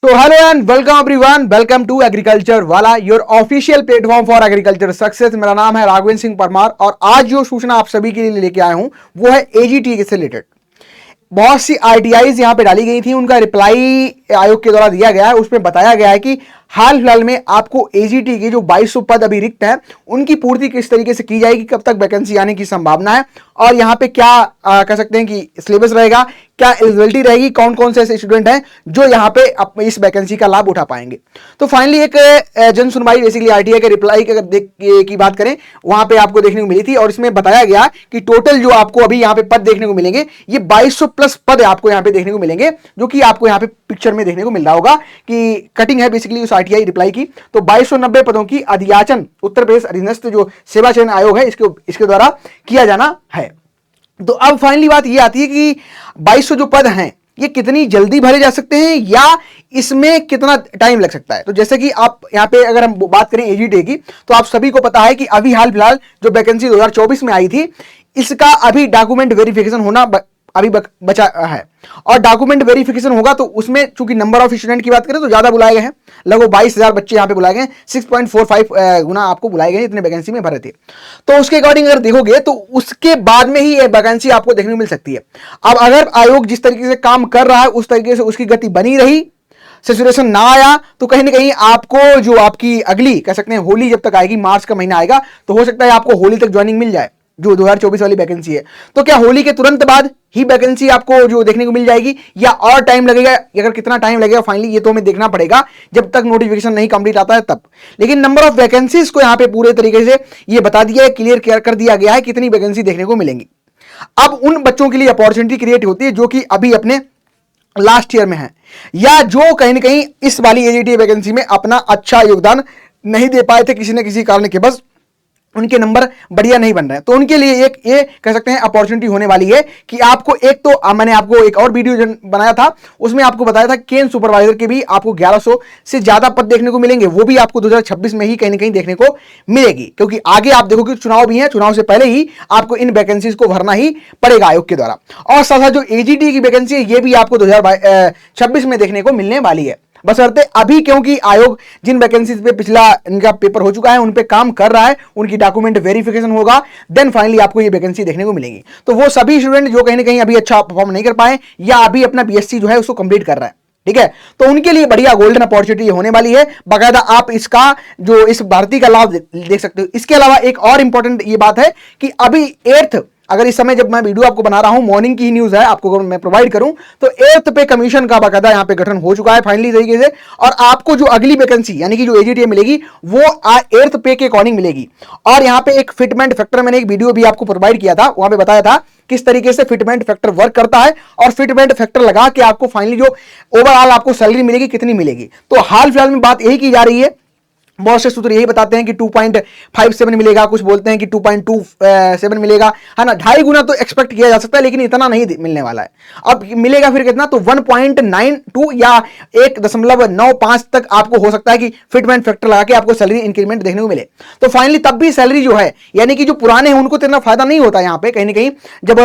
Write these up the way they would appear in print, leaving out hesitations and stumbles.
So hello and welcome everyone. Welcome to agriculture वाला, your official platform for agriculture success. मेरा नाम है राघवेंद्र सिंह परमार और आज जो सूचना आप सभी के लिए लेके आया हूं वो है एजीटी से रिलेटेड। बहुत सी आरटीआईज यहां पे डाली गई थी, उनका रिप्लाई आयोग के द्वारा दिया गया है। उसमें बताया गया है कि हाल फिलहाल में आपको एजीटी के जो 2200 पद अभी रिक्त हैं उनकी पूर्ति किस तरीके से की जाएगी, कब तक वैकेंसी आने की संभावना है और यहाँ पे क्या कह सकते हैं कि सिलेबस रहेगा, क्या एलिजिबिलिटी रहेगी, कौन कौन से ऐसे स्टूडेंट हैं जो यहाँ पे इस वैकेंसी का लाभ उठा पाएंगे। तो फाइनली एक जन सुनवाई बेसिकली आरटीआई के रिप्लाई की बात करें वहां पे आपको देखने को मिली थी और इसमें बताया गया कि टोटल जो आपको अभी यहाँ पे पद देखने को मिलेंगे ये 2200 प्लस पद आपको यहाँ पे देखने को मिलेंगे, जो कि आपको यहाँ पे पिक्चर में देखने को मिल रहा होगा कि कटिंग है बेसिकली उस आरटीआई रिप्लाई की। तो 2290 पदों की अधियाचन उत्तर प्रदेश अधीनस्थ जो सेवा चयन आयोग है इसके द्वारा किया जाना है। तो अब फाइनली बात ये आती है कि 2200 जो पद हैं ये कितनी जल्दी भरे जा सकते हैं या इसमें कितना टाइम लग सकता है। तो जैसे कि आप यहाँ पे अगर हम बात करें एजीटी की, तो आप सभी को पता है कि अभी हाल फिलहाल जो वैकेंसी 2024 में आई थी इसका अभी डॉक्यूमेंट वेरिफिकेशन होना अभी बचा है और डॉक्यूमेंट वेरिफिकेशन होगा तो उसमें चूंकि नंबर ऑफ स्टूडेंट की बात करें तो ज्यादा बुलाए गए हैं, लगभग 22,000 बच्चे यहाँ पे बुलाए गए, 6.45 गुना आपको बुलाए गए इतने वैकेंसी में भरे थे। तो उसके अकॉर्डिंग अगर देखोगे तो उसके बाद में ही ये वैकेंसी आपको देखने को मिल सकती है। अब अगर आयोग जिस तरीके से काम कर रहा है उस तरीके से उसकी गति बनी रही, सिचुएशन ना आया तो कहीं ना कहीं आपको जो आपकी अगली कह सकते हैं होली जब तक आएगी, मार्च का महीना आएगा तो हो सकता है आपको होली तक ज्वाइनिंग मिल जाए जो 2024 वाली वैकेंसी है। तो क्या होली के तुरंत बाद ही वैकेंसी आपको जो देखने को मिल जाएगी या और टाइम लगेगा? अगर कितना टाइम लगेगा फाइनली ये तो हमें देखना पड़ेगा जब तक नोटिफिकेशन नहीं कंप्लीट आता है तब। लेकिन नंबर ऑफ वैकेंसीज को यहां पे पूरे तरीके से ये बता दिया है, क्लियर कर दिया गया है कितनी वैकेंसी देखने को मिलेंगी। अब उन बच्चों के लिए अपॉर्चुनिटी क्रिएट होती है जो कि अभी अपने लास्ट ईयर में है या जो कहीं ना कहीं इस वाली एजीटी वैकेंसी में अपना अच्छा योगदान नहीं दे पाए थे किसी न किसी कारण के, बस उनके नंबर बढ़िया नहीं बन रहे हैं। तो उनके लिए एक ये कह सकते हैं अपॉर्चुनिटी होने वाली है कि आपको एक तो मैंने आपको एक और वीडियो बनाया था उसमें आपको बताया था केन सुपरवाइजर के भी आपको 1100 से ज्यादा पद देखने को मिलेंगे, वो भी आपको 2026 में ही कहीं ना कहीं देखने को मिलेगी क्योंकि आगे आप देखोगे चुनाव भी है, चुनाव से पहले ही आपको इन वैकेंसीज को भरना ही पड़ेगा आयोग के द्वारा। और साथ साथ जो एजीटी की वैकेंसी है ये भी आपको 2026 में देखने को मिलने वाली है, बशर्ते अभी क्योंकि आयोग जिन वैकेंसीज पे पिछला इनका पेपर हो चुका है उन पे काम कर रहा है, उनकी डॉक्यूमेंट वेरिफिकेशन होगा, देन फाइनली आपको ये वैकेंसी देखने को मिलेगी। तो वो सभी स्टूडेंट जो कहीं ना कहीं अभी अच्छा परफॉर्म नहीं कर पाए या अभी अपना बीएससी जो है उसको कंप्लीट कर रहा है, ठीक है, तो उनके लिए बढ़िया गोल्डन अपॉर्चुनिटी होने वाली है। बाकायदा आप इसका जो इस भर्ती का लाभ देख सकते हो। इसके अलावा एक और इंपॉर्टेंट ये बात है कि अभी 8th, अगर इस समय जब मैं वीडियो आपको बना रहा हूं मॉर्निंग की ही न्यूज है, आपको अगर मैं प्रोवाइड करूं तो 8th पे कमीशन का बाकायदा यहां पे गठन हो चुका है फाइनली तरीके से और आपको जो अगली वैकेंसी यानी कि जो एजीटी मिलेगी वो 8th पे के अकॉर्डिंग मिलेगी। और यहां पे एक फिटमेंट फैक्टर मैंने एक वीडियो भी आपको प्रोवाइड किया था, वहां पे बताया था किस तरीके से फिटमेंट फैक्टर वर्क करता है और फिटमेंट फैक्टर लगा के आपको फाइनली जो ओवरऑल आपको सैलरी मिलेगी कितनी मिलेगी। तो हाल फिलहाल में बात यही की जा रही है, बहुत से सूत्र यही बताते हैं कि 2.57 मिलेगा, कुछ बोलते हैं कि 2.27 मिलेगा, है ना, 2.5 गुना तो एक्सपेक्ट किया जा सकता है लेकिन इतना नहीं मिलने वाला है। अब मिलेगा फिर कितना, तो 1.92 या 1.95 तक आपको हो सकता है कि फिटमेंट फैक्टर लगा के आपको सैलरी इंक्रीमेंट देखने को मिले। तो फाइनली तब भी सैलरी जो है यानी कि जो पुराने हैं उनको इतना फायदा नहीं होता यहाँ पे कहीं ना कहीं जब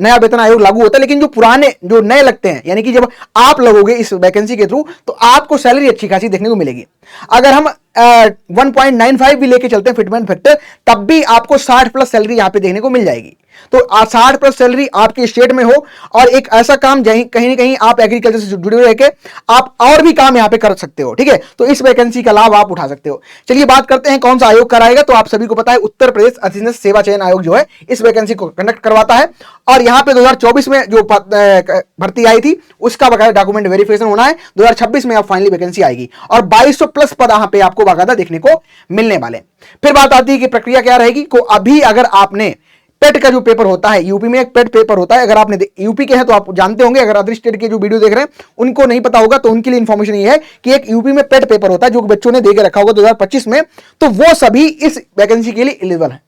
नया वेतन आयोग लागू होता है, लेकिन जो पुराने जो नए लगते हैं यानी कि जब आप लगोगे इस वैकेंसी के थ्रू तो आपको सैलरी अच्छी खासी देखने को मिलेगी। अगर हम 1.95 भी लेके चलते हैं फिटमेंट फैक्टर तब भी आपको 60 प्लस सैलरी यहां पे देखने को मिल जाएगी। तो 60 प्लस सैलरी आपके स्टेट में हो और एक ऐसा काम कहीं ना कहीं आप एग्रीकल्चर से जुड़े हुए रहकर आप और भी काम यहां पे कर सकते हो, ठीक है, तो इस वैकेंसी का लाभ आप उठा सकते हो। चलिए बात करते हैं कौन सा आयोग कराएगा। तो आप सभी को पता है उत्तर प्रदेश अधीनस्थ सेवा चयन आयोग जो है इस वैकेंसी को कंडक्ट करवाता है और यहां पे 2024 में जो भर्ती आई थी उसका बाकायदा डॉक्यूमेंट वेरिफिकेशन होना है, 2026 में अब फाइनली वैकेंसी आएगी और 2200 प्लस पद यहां पे आपको बाकायदा देखने को मिलने वाले। फिर बात आती है कि प्रक्रिया क्या रहेगी। को अभी अगर आपने पेट का जो पेपर होता है, यूपी में एक पेट पेपर होता है, अगर आपने यूपी के हैं तो आप जानते होंगे, अगर अदर स्टेट के जो वीडियो देख रहे हैं उनको नहीं पता होगा तो उनके लिए इंफॉर्मेशन ये है कि एक यूपी में पेट पेपर होता है जो बच्चों ने देके रखा होगा 2025 में, तो वो सभी इस वैकेंसी के लिए एलिजिबल है।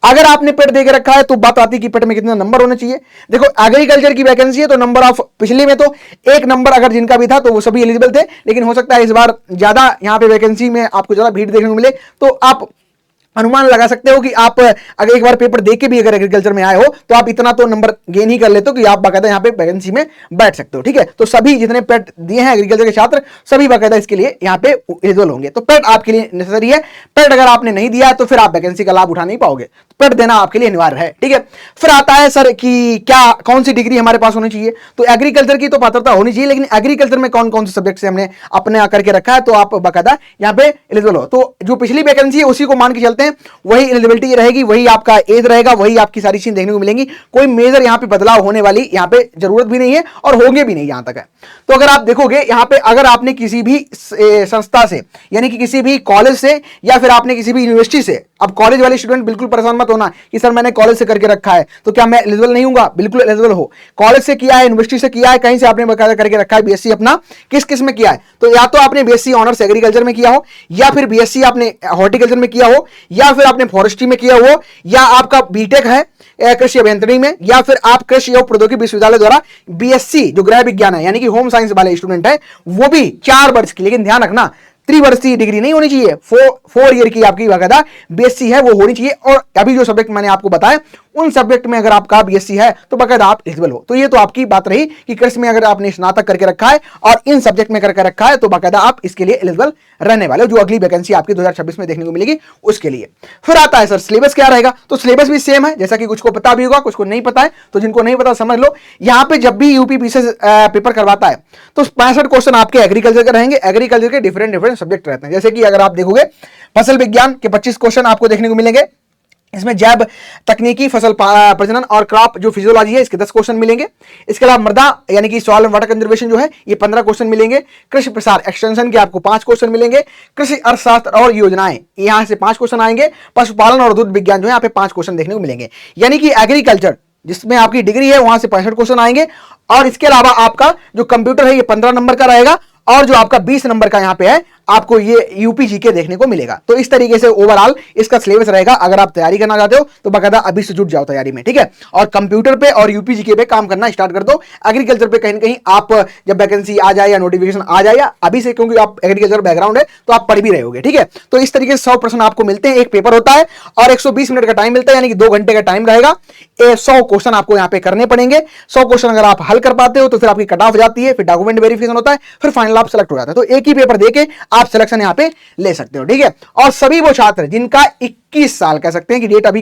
अगर आपने पेट देके रखा है तो बात आती है कि पेट में कितना नंबर होने चाहिए। देखो एग्रीकल्चर की वैकेंसी है तो नंबर ऑफ पिछले में तो 1 नंबर अगर जिनका भी था तो वो सभी एलिजिबल थे, लेकिन हो सकता है इस बार ज्यादा यहाँ पे वैकेंसी में आपको ज्यादा भीड़ देखने को मिले तो आप अनुमान लगा सकते हो कि आप अगर एक बार पेपर देके भी अगर एग्रीकल्चर में आए हो तो आप इतना तो नंबर गेन ही कर लेते हो कि आप बाकायदा यहाँ पे वैकेंसी में बैठ सकते हो। ठीक है, तो सभी जितने पेट दिए हैं एग्रीकल्चर के छात्र सभी बाकायदा इसके लिए यहाँ पे एलिजिबल होंगे। तो पेट आपके लिए नेसेसरी है। पेट अगर आपने नहीं दिया तो फिर आप वैकेंसी का लाभ उठा नहीं पाओगे, पेट देना आपके लिए अनिवार्य है। ठीक है, फिर आता है सर कि क्या कौन सी डिग्री हमारे पास होनी चाहिए। तो एग्रीकल्चर की तो पात्रता होनी चाहिए, लेकिन एग्रीकल्चर में कौन कौन से सब्जेक्ट से हमने अपने आकर के रखा है तो आप बाकायदा यहाँ पे एलिजिबल हो। तो जो पिछली वैकेंसी है उसी को मान के चलते हैं, वही एलिजिबिलिटी रहेगी, वही आपका एज रहेगा, वही आपकी सारी चीजें देखने को मिलेंगी। कोई मेजर यहाँ पे बदलाव होने वाली यहाँ पे जरूरत भी नहीं है और होंगे भी नहीं यहां तक है। तो अगर आप देखोगे यहाँ पे अगर आपने किसी भी संस्था से यानी कि किसी भी कॉलेज से या फिर आपने किसी भी यूनिवर्सिटी से, अब कॉलेज वाले स्टूडेंट बिल्कुल परेशान मत होना कि सर मैंने कॉलेज से करके रखा है तो क्या मैं एलिजिबल नहीं हूंगा। बिल्कुल एलिजिबल हो। कॉलेज से किया है, यूनिवर्सिटी से किया है, कहीं से आपने बकायदा करके रखा है बीएससी अपना, किस किस में किया है तो या तो आपने बीएससी ऑनर्स एग्रीकल्चर में किया हो, या फिर बीएससी आपने हॉर्टिकल्चर में किया हो, या फिर आपने फॉरेस्ट्री में किया हो, या आपका बीटेक है कृषि अभियंत्रिकी में, या फिर आप कृषि एवं प्रौद्योगिकी विश्वविद्यालय द्वारा बीएससी जो गृह विज्ञान है यानी कि होम साइंस वाले स्टूडेंट है वो भी 4 वर्ष की, लेकिन ध्यान रखना त्रिवर्षीय डिग्री नहीं होनी चाहिए, 4 ईयर की आपकी बाकायदा बीएससी है वो होनी चाहिए। और अभी जो सब्जेक्ट मैंने आपको बताया उन सब्जेक्ट में अगर आपका बीएससी है तो बाकायदा आप एलिजिबल हो। तो ये तो आपकी बात रही कि कृषि में अगर आपने स्नातक करके रखा है और इन सब्जेक्ट में करके रखा है तो बाकायदा आप इसके लिए एलिजिबल रहने वाले हो, जो अगली वैकेंसी आपकी 2026 में देखने को मिलेगी उसके लिए। फिर आता है सर सिलेबस क्या रहेगा। तो सिलेबस भी सेम है, जैसा कि कुछ को पता भी होगा कुछ को नहीं पता है, तो जिनको नहीं पता समझ लो। यहां पे जब भी यूपी पीसीएस पेपर करवाता है तो 65 क्वेश्चन आपके एग्रीकल्चर के रहेंगे। एग्रीकल्चर के डिफरेंट सब्जेक्ट रहते हैं, जैसे कि अगर आप देखोगे फसल विज्ञान के 25 क्वेश्चन आपको देखने को मिलेंगे। इसमें जैव तकनीकी, फसल प्रजनन और क्रॉप जो फिजियोलॉजी है इसके 10 क्वेश्चन मिलेंगे। इसके अलावा मृदा यानी कि सॉइल एंड वाटर कंजर्वेशन जो है ये 15 क्वेश्चन मिलेंगे। कृषि प्रसार एक्सटेंशन के आपको 5 क्वेश्चन मिलेंगे। कृषि अर्थशास्त्र और योजनाएं यहां से 5 क्वेश्चन आएंगे। पशुपालन और दूध विज्ञान जो है यहाँ पे 5 क्वेश्चन देखने को मिलेंगे। यानी कि एग्रीकल्चर जिसमें आपकी डिग्री है वहां से 65 क्वेश्चन आएंगे। और इसके अलावा आपका जो कंप्यूटर है ये 15 नंबर का रहेगा और जो आपका 20 नंबर का यहाँ पे है आपको ये यूपी जीके देखने को मिलेगा। तो इस तरीके से ओवरऑल इसका सिलेबस रहेगा। अगर आप तैयारी करना चाहते हो तो बाकायदा अभी से जुट जाओ तैयारी में, ठीक है। और कंप्यूटर पे और यूपी जीके पे काम करना स्टार्ट कर दो। एग्रीकल्चर पे कहीं ना कहीं आप जब वैकेंसी आ जाए या नोटिफिकेशन आ जाए या अभी से, क्योंकि आप एग्रीकल्चर बैकग्राउंड है तो आप पढ़ भी रहे होगे, ठीक है। तो इस तरीके से 100% आपको मिलते हैं। एक पेपर होता है और 120 मिनट का टाइम मिलता है, यानी कि 2 घंटे का टाइम रहेगा। 100 क्वेश्चन आपको यहाँ पे करने पड़ेंगे। 100 क्वेश्चन अगर आप हल कर पाते हो तो फिर आपकी कट ऑफ जाती है, फिर डॉक्यूमेंट वेरिफिकेशन होता है, फिर फाइनल आप सेलेक्ट हो जाता है। तो एक ही पेपर देके आप सिलेक्शन यहाँ पे ले सकते हो, ठीक है। और सभी वो छात्र जिनका 21 साल कह सकते हैं कि डेट अभी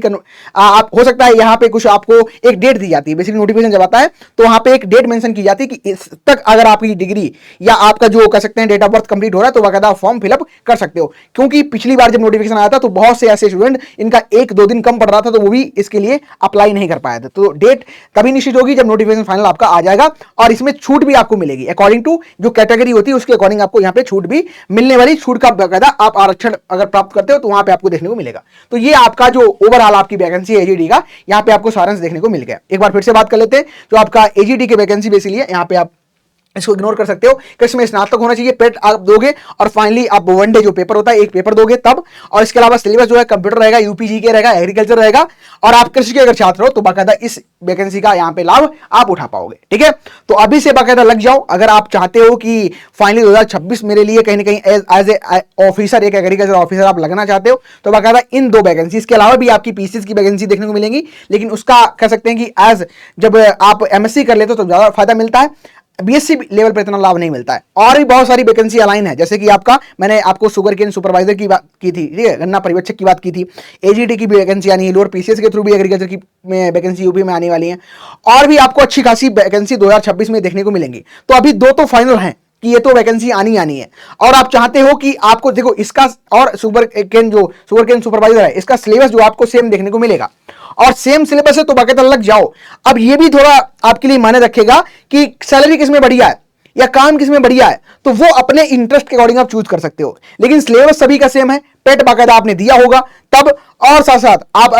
आप हो सकता है यहां पे कुछ आपको एक डेट दी जाती है, बेसिकली नोटिफिकेशन जब आता है तो वहां पे एक डेट मेंशन की जाती है कि इस तक अगर आपकी डिग्री या आपका जो कह सकते हैं डेट ऑफ बर्थ कंप्लीट हो रहा है तो बाकायदा फॉर्म फिलअप कर सकते हो। क्योंकि पिछली बार जब नोटिफिकेशन आया था तो बहुत से ऐसे स्टूडेंट इनका 1-2 दिन कम पड़ रहा था तो वो भी इसके लिए अप्लाई नहीं कर पाए थे। तो डेट तभी निश्चित होगी जब नोटिफिकेशन फाइनल आपका आ जाएगा और इसमें छूट भी आपको मिलेगी अकॉर्डिंग टू जो कैटेगरी होती है उसके अकॉर्डिंग आपको यहाँ पे छूट भी मिलने वाली। छूट का बाकायदा आप आरक्षण अगर प्राप्त करते हो तो वहां पे आपको देखने को मिलेगा। तो ये आपका जो ओवरऑल आपकी वैकेंसी है एजीडी का, यहां पे आपको सारांश देखने को मिल गया। एक बार फिर से बात कर लेते हैं जो आपका एजीडी की वैकेंसी बेसिकली है, यहां पे आप इसको इग्नोर कर सकते हो कि इसमें स्नातक होना चाहिए, पेट आप दोगे और फाइनली आप वनडे जो पेपर होता है एक पेपर दोगे तब। और इसके अलावा सिलेबस जो है कंप्यूटर रहेगा, यूपीजी के रहेगा, एग्रीकल्चर रहेगा और आप कृषि के अगर छात्र हो तो बाकायदा इस वैकेंसी का यहाँ पे लाभ आप उठा पाओगे, ठीक है। तो अभी से बाकायदा लग जाओ अगर आप चाहते हो कि फाइनली 2026 मेरे लिए कहीं ना कहीं एज ए ऑफिसर, एक एग्रीकल्चर ऑफिसर आप लगना चाहते हो तो बाकायदा इन 2 वैकेंसी के अलावा भी आपकी पीसीएस की वैकेंसी देखने को मिलेंगी, लेकिन उसका कह सकते हैं कि एज जब आप एमएससी कर लेते हो तो ज्यादा फायदा मिलता है, बीएससी लेवल पर इतना लाभ नहीं मिलता है। और भी बहुत सारी वैकेंसी अलाइन है, जैसे कि आपका मैंने आपको शुगर केन सुपरवाइजर की बात की थी, ठीक है, गन्ना पर्यवेक्षक की बात की थी, एजीटी की भी वैकेंसी आनी है, लोअर पीसीएस के थ्रू भी एग्रीकल्चर की वैकेंसी यूपी में आने वाली है और भी आपको अच्छी खासी वैकेंसी 2026 में देखने को मिलेंगी। तो अभी 2 तो फाइनल हैं कि ये तो वैकेंसी आनी है और आप चाहते हो कि आपको देखो इसका और शुगर केन सुपरवाइजर है इसका सिलेबस जो आपको सेम देखने को मिलेगा और सेम सिलेबस है तो बाकायदा लग जाओ। अब ये भी थोड़ा आपके लिए मायने रखेगा कि सैलरी किसमें बढ़िया है या काम किसमें बढ़िया है, तो वो अपने इंटरेस्ट के अकॉर्डिंग आप चूज कर सकते हो, लेकिन सिलेबस सभी का सेम है, पेट बाकायदा आपने दिया होगा तब। और साथ साथ आप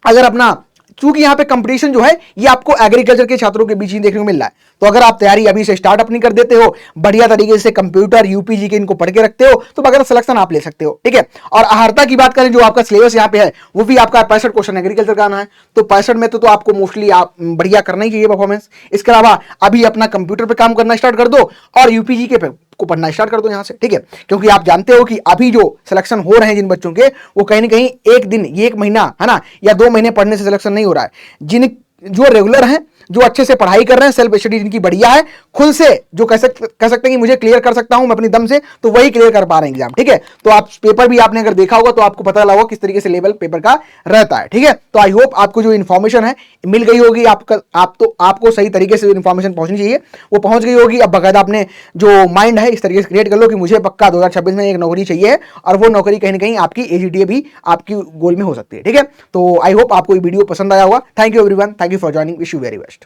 अगर अपना, चूंकि यहाँ पे कंपटीशन जो है ये आपको एग्रीकल्चर के छात्रों के बीच ही देखने को मिल रहा है, तो अगर आप तैयारी अभी से स्टार्ट अपनी कर देते हो, बढ़िया तरीके से कंप्यूटर यूपीजी के इनको पढ़ के रखते हो तो बाकायदा सिलेक्शन आप ले सकते हो, ठीक है। और अहर्ता की बात करें जो आपका सिलेबस यहाँ पे है वो भी आपका 65 क्वेश्चन एग्रीकल्चर का आना है, तो 65 में तो आपको मोस्टली आप बढ़िया करना ही चाहिए परफॉर्मेंस। इसके अलावा अभी अपना कंप्यूटर पे काम करना स्टार्ट कर दो और यूपीजी के पे को पढ़ना स्टार्ट कर दो यहाँ से, ठीक है। क्योंकि आप जानते हो कि अभी जो सिलेक्शन हो रहे हैं जिन बच्चों के, वो कहीं ना कहीं एक दिन, ये एक महीना है ना, या 2 महीने पढ़ने से सिलेक्शन नहीं हो रहा है। जिन जो रेगुलर हैं, जो अच्छे से पढ़ाई कर रहे हैं, सेल्फ स्टडी जिनकी बढ़िया है, खुद से जो कह सकते हैं कि मुझे क्लियर कर सकता हूं मैं अपनी दम से, तो वही क्लियर कर पा रहे हैं एग्जाम, ठीक है। तो आप पेपर भी आपने अगर देखा होगा तो आपको पता लगा किस तरीके से लेवल पेपर का रहता है, ठीक है। तो आई होप आपको जो इन्फॉर्मेशन है मिल गई होगी, आपको सही तरीके से इन्फॉर्मेशन पहुंचनी चाहिए वो पहुंच गई होगी। अब बकायदा आपने जो माइंड है इस तरीके से क्रिएट कर लो कि मुझे पक्का 2026 में एक नौकरी चाहिए, और वो नौकरी कहीं ना कहीं आपकी एजीटीए भी आपकी गोल में हो सकती है, ठीक है। तो आई होप आपको ये वीडियो पसंद आया होगा। Thank you everyone, thank you for joining, wish you very best.